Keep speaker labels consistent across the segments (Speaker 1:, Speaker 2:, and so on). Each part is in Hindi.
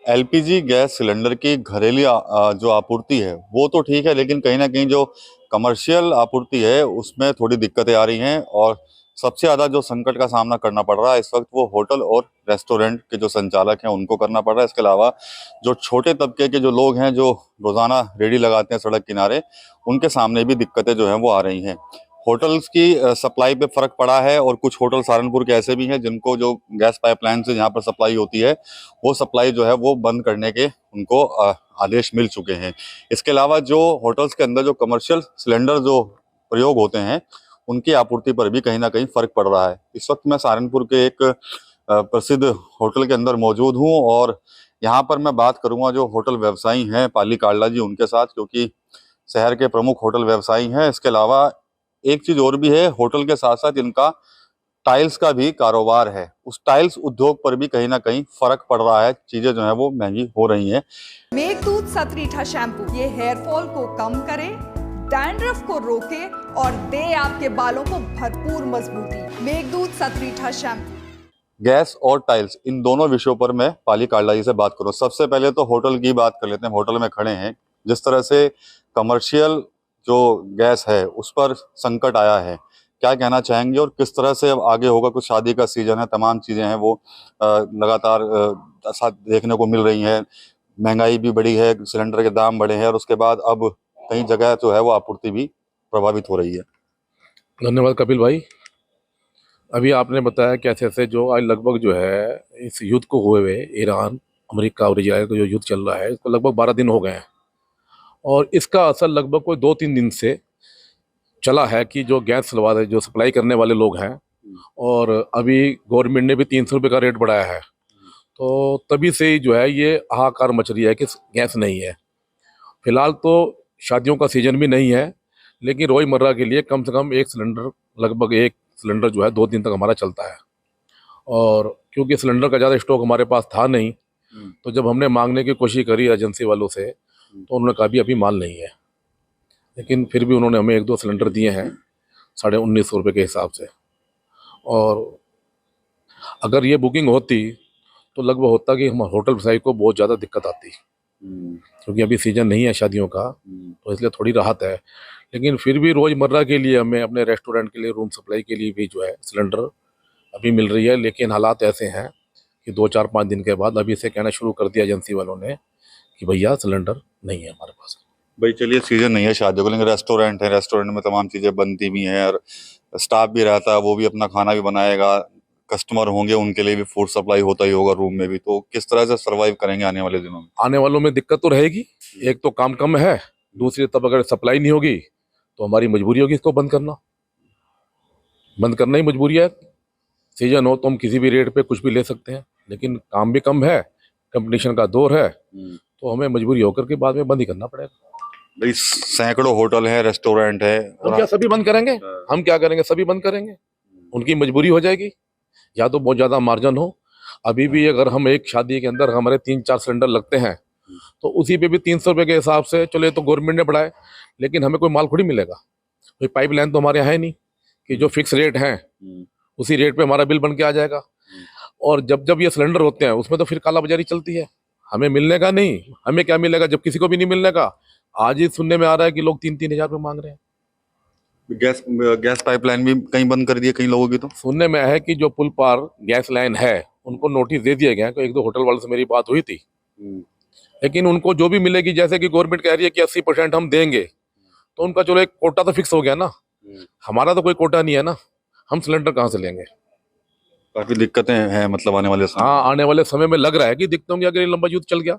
Speaker 1: एलपीजी गैस सिलेंडर की घरेलू जो आपूर्ति है वो तो ठीक है, लेकिन कहीं ना कहीं जो कमर्शियल आपूर्ति है उसमें थोड़ी दिक्कतें आ रही हैं। और सबसे ज़्यादा जो संकट का सामना करना पड़ रहा है इस वक्त वो होटल और रेस्टोरेंट के जो संचालक हैं उनको करना पड़ रहा है। इसके अलावा जो छोटे तबके के जो लोग हैं जो रोज़ाना रेडी लगाते हैं सड़क किनारे, उनके सामने भी दिक्कतें जो हैं वो आ रही हैं। होटल्स की सप्लाई पे फर्क पड़ा है, और कुछ होटल सहारनपुर के ऐसे भी हैं जिनको जो गैस पाइपलाइन से जहाँ पर सप्लाई होती है वो सप्लाई जो है वो बंद करने के उनको आदेश मिल चुके हैं। इसके अलावा जो होटल्स के अंदर जो कमर्शियल सिलेंडर जो प्रयोग होते हैं उनकी आपूर्ति पर भी कहीं ना कहीं फर्क पड़ रहा है। इस वक्त मैं सहारनपुर के एक प्रसिद्ध होटल के अंदर मौजूद हूँ, और यहाँ पर मैं बात करूंगा जो होटल व्यवसायी हैं पाली काल्ला जी उनके साथ, क्योंकि शहर के प्रमुख होटल व्यवसायी हैं। इसके अलावा एक चीज और भी है, होटल के साथ साथ इनका टाइल्स का भी कारोबार है। उस टाइल्स उद्योग पर भी कहीं ना कहीं फर्क पड़ रहा है, चीजें जो है वो महंगी हो रही हैं।
Speaker 2: मेघदूत सतरीठा शैम्पू ये हेयर फॉल को कम करे, डैंड्रफ को रोके और दे आपके बालों को भरपूर मजबूती। मेघदूत सतरीठा शैम्पू।
Speaker 1: गैस और टाइल्स, इन दोनों विषयों पर मैं पाली काल्ला जी से बात करूं। सबसे पहले तो होटल की बात कर लेते हैं। होटल में खड़े हैं, जिस तरह से कमर्शियल जो गैस है उस पर संकट आया है, क्या कहना चाहेंगे और किस तरह से अब आगे होगा? कुछ शादी का सीजन है, तमाम चीजें हैं वो लगातार साथ देखने को मिल रही हैं। महंगाई भी बढ़ी है, सिलेंडर के दाम बढ़े हैं, और उसके बाद अब कई जगह जो है वो आपूर्ति भी प्रभावित हो रही है।
Speaker 3: धन्यवाद कपिल भाई। अभी आपने बताया कि ऐसे ऐसे जो आज लगभग जो है इस युद्ध को हुए हुए ईरान अमेरिका और इजराइल का जो युद्ध चल रहा है इसको लगभग 12 दिन हो गए हैं, और इसका असर लगभग कोई 2-3 दिन से चला है कि जो गैस वाले जो सप्लाई करने वाले लोग हैं, और अभी गवर्नमेंट ने भी 300 रुपये का रेट बढ़ाया है, तो तभी से ही जो है ये हाहाकार मच रही है कि गैस नहीं है। फिलहाल तो शादियों का सीजन भी नहीं है, लेकिन रोज़मर्रा के लिए कम से कम एक सिलेंडर, लगभग एक सिलेंडर जो है 2 दिन तक हमारा चलता है। और क्योंकि सिलेंडर का ज़्यादा स्टॉक हमारे पास था नहीं, तो जब हमने मांगने की कोशिश करी एजेंसी वालों से तो उन्होंने कहा भी अभी माल नहीं है, लेकिन फिर भी उन्होंने हमें 1-2 सिलेंडर दिए हैं 1950 रुपये के हिसाब से। और अगर ये बुकिंग होती तो लगभग होता कि हम होटल व्यवसाय को बहुत ज़्यादा दिक्कत आती, क्योंकि अभी सीज़न नहीं है शादियों का, तो इसलिए थोड़ी राहत है। लेकिन फिर भी रोज़मर्रा के लिए हमें अपने रेस्टोरेंट के लिए, रूम सप्लाई के लिए भी जो है सिलेंडर अभी मिल रही है। लेकिन हालात ऐसे हैं कि 2-4-5 दिन के बाद अभी से कहना शुरू कर दिया एजेंसी वालों ने कि भैया सिलेंडर नहीं है हमारे पास।
Speaker 1: भाई चलिए, सीजन नहीं है शादियों का, लेकिन रेस्टोरेंट है, रेस्टोरेंट में तमाम चीजें बनती भी हैं, और स्टाफ भी रहता है, वो भी अपना खाना भी बनाएगा। कस्टमर होंगे उनके लिए भी फूड सप्लाई होता ही होगा रूम में भी। तो किस तरह से सरवाइव करेंगे आने वाले दिनों में?
Speaker 3: आने वालों में दिक्कत तो रहेगी, एक तो काम कम है, दूसरी तब अगर सप्लाई नहीं होगी तो हमारी मजबूरी होगी इसको बंद करना ही मजबूरी है। सीजन हो तो हम किसी भी रेट पे कुछ भी ले सकते हैं, लेकिन काम भी कम है, कंपटीशन का दौर है, तो हमें मजबूरी होकर के बाद में बंद ही करना पड़ेगा।
Speaker 1: भाई सैकड़ों होटल है, रेस्टोरेंट है,
Speaker 3: हम क्या सभी बंद करेंगे? हम क्या करेंगे? सभी बंद करेंगे? उनकी मजबूरी हो जाएगी, या तो बहुत ज़्यादा मार्जिन हो। अभी भी अगर हम एक शादी के अंदर हमारे 3-4 सिलेंडर लगते हैं, तो उसी पे भी 300 रुपये के हिसाब से चले, तो गवर्नमेंट ने बढ़ाए, लेकिन हमें कोई माल थोड़ी मिलेगा। कोई पाइपलाइन तो हमारे यहाँ है नहीं कि जो फिक्स रेट हैं उसी रेट पे हमारा बिल बन के आ जाएगा। और जब जब ये सिलेंडर होते हैं उसमें तो फिर कालाबाजारी चलती है, हमें मिलने का नहीं। हमें क्या मिलेगा जब किसी को भी नहीं मिलने का? आज ही सुनने में आ रहा है कि लोग 3-3 हजार रुपये मांग रहे हैं।
Speaker 1: गैस गैस पाइपलाइन भी कहीं बंद कर दी है कई लोगों की। तो
Speaker 3: सुनने में है कि जो पुल पार गैस लाइन है उनको नोटिस दे दिए गए हैं। 1-2 होटल वालों से मेरी बात हुई थी, लेकिन उनको जो भी मिलेगी, जैसे कि गवर्नमेंट कह रही है कि 80% हम देंगे, तो उनका चलो एक कोटा तो फिक्स हो गया ना। हमारा तो कोई कोटा नहीं है ना, हम सिलेंडर कहाँ से लेंगे?
Speaker 1: काफी दिक्कतें हैं मतलब आने वाले समय।
Speaker 3: हाँ, आने वाले समय में लग रहा है कि दिक्कत होंगी अगर ये लंबा युद्ध चल गया।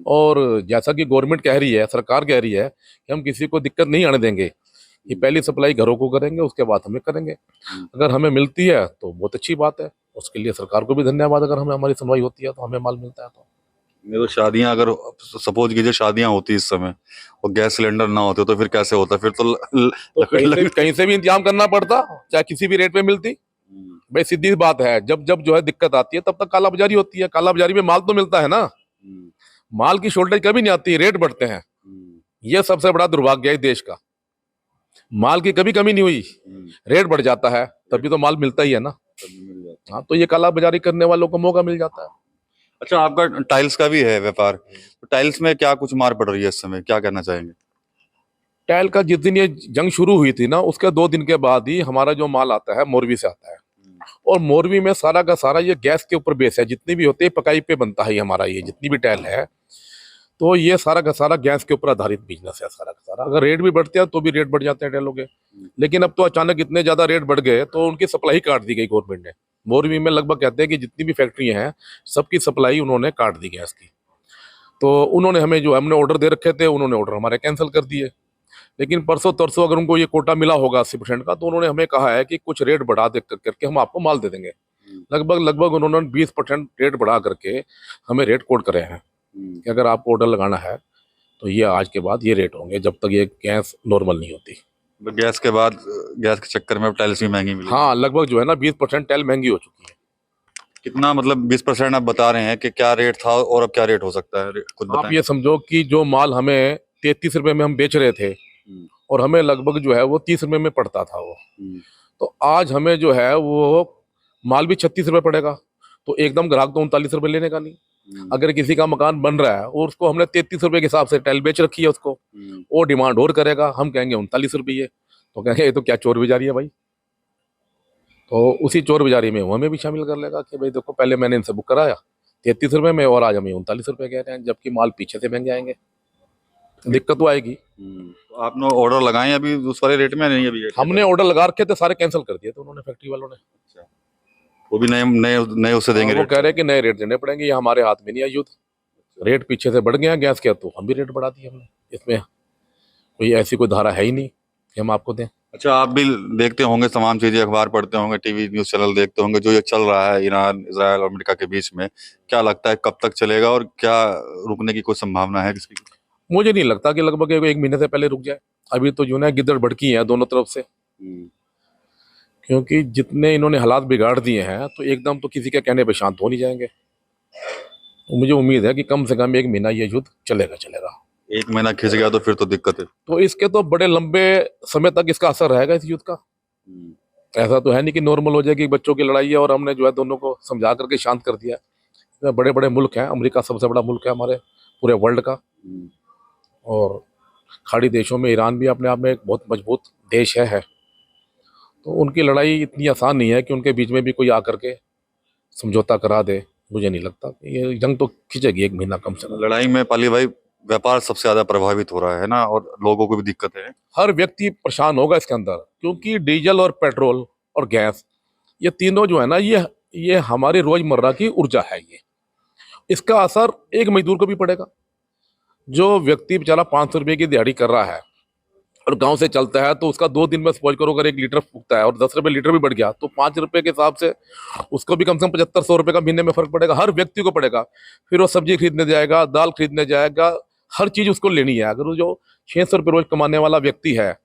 Speaker 3: और जैसा कि गवर्नमेंट कह रही है, सरकार कह रही है कि हम किसी को दिक्कत नहीं आने देंगे, ये पहली सप्लाई घरों को करेंगे, उसके बाद हमें करेंगे। अगर हमें मिलती है तो बहुत अच्छी बात है, उसके लिए सरकार को भी धन्यवाद। अगर हमें हमारी सुनवाई होती है तो हमें माल मिलता है तो।
Speaker 1: नहीं तो शादियां, अगर सपोज कीजिए शादियां होती इस समय और गैस सिलेंडर ना होते तो फिर कैसे होता? फिर तो
Speaker 3: कहीं से भी इंतजाम करना पड़ता, चाहे किसी भी रेट पे मिलती। भाई सीधी बात है, जब जब जो है दिक्कत आती है तब तक कालाबाजारी होती है। कालाबाजारी में माल तो मिलता है ना, माल की शॉर्टेज कभी नहीं आती, रेट बढ़ते हैं। ये सबसे बड़ा दुर्भाग्य है इस देश का। माल की कभी कमी नहीं हुई, रेट बढ़ जाता है, तभी तो माल मिलता ही है ना। हाँ, तो ये कालाबाजारी करने वालों को मौका मिल जाता है।
Speaker 1: अच्छा, आपका टाइल्स का भी है व्यापार, तो टाइल्स में क्या कुछ मार पड़ रही है इस समय, क्या कहना चाहेंगे?
Speaker 3: टाइल का जिस दिन ये जंग शुरू हुई थी ना, उसके 2 दिन के बाद ही हमारा जो माल आता है मोरवी से आता है। और मोरवी में सारा का सारा ये गैस के ऊपर बेस है, जितनी भी होती है पकाई पे बनता है ये हमारा, ये जितनी भी टाइल है तो ये सारा का सारा गैस के ऊपर आधारित बिजनेस है सारा का सारा। अगर रेट भी बढ़ते हैं तो भी रेट बढ़ जाते हैं टाइलों के, लेकिन अब तो अचानक इतने ज्यादा रेट बढ़ गए तो उनकी सप्लाई काट दी गई गवर्नमेंट ने। मोरवी में लगभग कहते हैं कि जितनी भी फैक्ट्री हैं सबकी सप्लाई उन्होंने काट दी गैस की। तो उन्होंने हमें जो हमने ऑर्डर दे रखे थे उन्होंने ऑर्डर हमारे कैंसिल कर दिए। लेकिन परसों तरसों अगर उनको ये कोटा मिला होगा 80% का, तो उन्होंने हमें कहा है कि कुछ रेट बढ़ा दे करके हम आपको माल दे देंगे। लगभग लगभग उन्होंने 20% रेट बढ़ा करके हमें रेट कोड करे हैं कि अगर आपको ऑर्डर लगाना है तो ये आज के बाद ये रेट होंगे जब तक ये गैस नॉर्मल नहीं होती।
Speaker 1: तो गैस के बाद, गैस के चक्कर में टाइल्स भी महंगी मिली।
Speaker 3: हाँ, लगभग जो है ना 20% टाइल महंगी हो चुकी है।
Speaker 1: कितना, मतलब 20% आप बता रहे हैं कि क्या रेट था और अब क्या रेट हो सकता है, खुद
Speaker 3: आप
Speaker 1: बताएं।
Speaker 3: ये समझो कि जो माल हमें 33 रुपए में हम बेच रहे थे और हमें लगभग जो है वो 30 रुपए में पड़ता था वो, तो आज हमें जो है वो माल भी 36 रुपए पड़ेगा। तो एकदम ग्राहक तो 39 रुपए लेने का नहीं। अगर किसी का मकान बन रहा है और उसको हमने 33 रुपए के हिसाब से टाइल बेच रखी है उसको, वो डिमांड और करेगा, हम कहेंगे 39 रुपये, तो कहेंगे ये तो क्या चोर बाजारी है भाई। तो उसी चोर बाजारी में वो हमें भी शामिल कर लेगा कि भाई देखो पहले मैंने इनसे बुक कराया 33 रुपए में और आज हमें 39 रुपए कह रहे हैं, जबकि माल पीछे से महंगे आएंगे, दिक्कत तो आएगी।
Speaker 1: तो आपने ऑर्डर लगाए अभी उस वाले रेट में नहीं? अभी
Speaker 3: हमने ऑर्डर लगा रखे थे, सारे कैंसिल कर दिए थे उन्होंने, फैक्ट्री वालों ने।
Speaker 1: वो भी नए नए नए उससे देंगे
Speaker 3: वो
Speaker 1: रेट?
Speaker 3: कह रहे हैं कि नए रेट देने पड़ेंगे, ये हमारे हाथ में नहीं है युद्ध। रेट पीछे से बढ़ गया गैस के, तो हम भी रेट बढ़ा दिए हमने। इसमें कोई ऐसी कोई धारा है ही नहीं कि हम आपको दें।
Speaker 1: अच्छा, आप भी देखते होंगे तमाम चीजें, अखबार पढ़ते होंगे, टीवी न्यूज चैनल देखते होंगे, जो ये चल रहा है ईरान, इजराइल और अमेरिका के बीच में, क्या लगता है कब तक चलेगा और क्या रुकने की कोई संभावना है किसकी?
Speaker 3: मुझे नहीं लगता कि लगभग 1 महीने से पहले रुक जाए। अभी तो जो है गिद्दड़ भड़की है दोनों तरफ से, क्योंकि जितने इन्होंने हालात बिगाड़ दिए हैं तो एकदम तो किसी के कहने पे शांत हो नहीं जाएंगे। तो मुझे उम्मीद है कि कम से कम 1 महीना ये युद्ध चलेगा चलेगा।
Speaker 1: 1 महीना खिंच गया तो फिर तो दिक्कत है।
Speaker 3: तो इसके तो बड़े लंबे समय तक इसका असर रहेगा इस युद्ध का। ऐसा तो है नहीं कि नॉर्मल हो जाएगी, बच्चों की लड़ाई है और हमने जो है दोनों को समझा करके शांत कर दिया। इसमें बड़े बड़े मुल्क हैं, अमेरिका सबसे बड़ा मुल्क है हमारे पूरे वर्ल्ड का, और खाड़ी देशों में ईरान भी अपने आप में एक बहुत मजबूत देश है। तो उनकी लड़ाई इतनी आसान नहीं है कि उनके बीच में भी कोई आकर के समझौता करा दे। मुझे नहीं लगता ये जंग तो खिंचेगी 1 महीना कम से कम।
Speaker 1: लड़ाई में पाली भाई व्यापार सबसे ज्यादा प्रभावित हो रहा है ना, और लोगों को भी दिक्कत है।
Speaker 3: हर व्यक्ति परेशान होगा इसके अंदर, क्योंकि डीजल और पेट्रोल और गैस ये तीनों जो है ना, ये हमारी रोजमर्रा की ऊर्जा है। ये इसका असर एक मजदूर को भी पड़ेगा। जो व्यक्ति बेचारा 500 रुपये की दिहाड़ी कर रहा है और गांव से चलता है, तो उसका 2 दिन में सपोज करो अगर 1 लीटर फूकता है और 10 रुपये लीटर भी बढ़ गया, तो 5 रुपये के हिसाब से उसको भी कम से कम 7500 रुपये का महीने में फर्क पड़ेगा, हर व्यक्ति को पड़ेगा। फिर वो सब्जी खरीदने जाएगा, दाल खरीदने जाएगा, हर चीज उसको लेनी है। अगर वो जो 600 रुपये रोज कमाने वाला व्यक्ति है,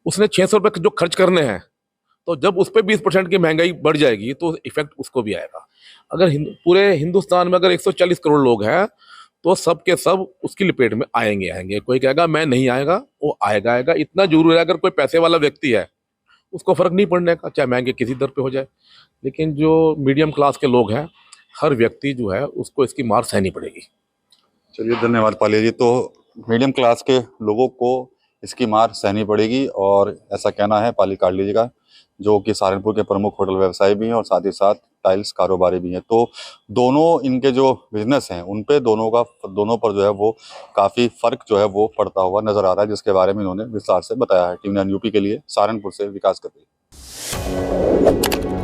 Speaker 3: उसने 600 रुपये जो खर्च करने हैं, तो जब उस पर 20% की महंगाई बढ़ जाएगी तो इफेक्ट उसको भी आएगा। अगर पूरे हिंदुस्तान में अगर 140 करोड़ लोग हैं, तो सब के सब उसकी लपेट में आएंगे। कोई कहेगा मैं नहीं आएगा, वो आएगा। इतना जरूर है, अगर कोई पैसे वाला व्यक्ति है उसको फर्क नहीं पड़ने का, चाहे महंगे किसी दर पे हो जाए। लेकिन जो मीडियम क्लास के लोग हैं, हर व्यक्ति जो है उसको इसकी मार सहनी पड़ेगी।
Speaker 1: चलिए, धन्यवाद पाली जी। तो मीडियम क्लास के लोगों को इसकी मार सहनी पड़ेगी, और ऐसा कहना है पाली काटली जी का, जो कि सहारनपुर के प्रमुख होटल व्यवसायी भी हैं और साथ ही साथ टाइल्स कारोबारी भी हैं। तो दोनों इनके जो बिजनेस हैं उन पे दोनों पर जो है वो काफ़ी फर्क जो है वो पड़ता हुआ नजर आ रहा है, जिसके बारे में इन्होंने विस्तार से बताया है। टीम 9 यूपी के लिए सहारनपुर से विकास कर रही है।